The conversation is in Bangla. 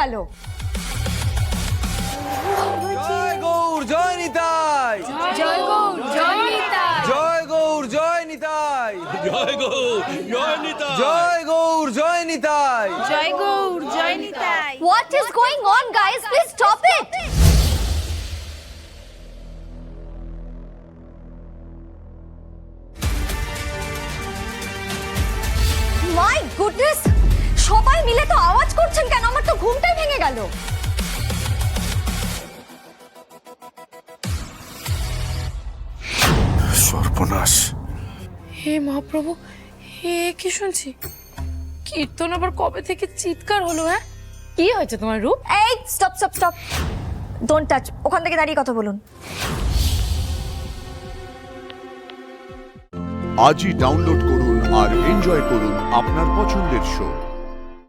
গেল। জয় গৌর জয় নিতাই, জয় গৌর জয় নিতাই, জয় গৌর জয় নিতাই, জয় গৌর জয় নিতাই, জয় গৌর জয় নিতাই। জয় গৌর জয় Nitai. What is going on, guys? Please stop it. My goodness! সবাই মিলে তো আওয়াজ করছেন কেন? আমার তো ঘুমটাই ভেঙে গেল। সর্বনাশ। হে মহাপ্রভু, হে কি শুনছি? কীর্তন আবার কবে থেকে চিৎকার হলো? হ্যাঁ, কি হয়েছে তোমার রূপ? এই stop stop stop, don't touch. ওখান থেকে দাঁড়িয়ে কথা বলুন। আজই ডাউনলোড করুন আর এনজয় করুন আপনার পছন্দের শো।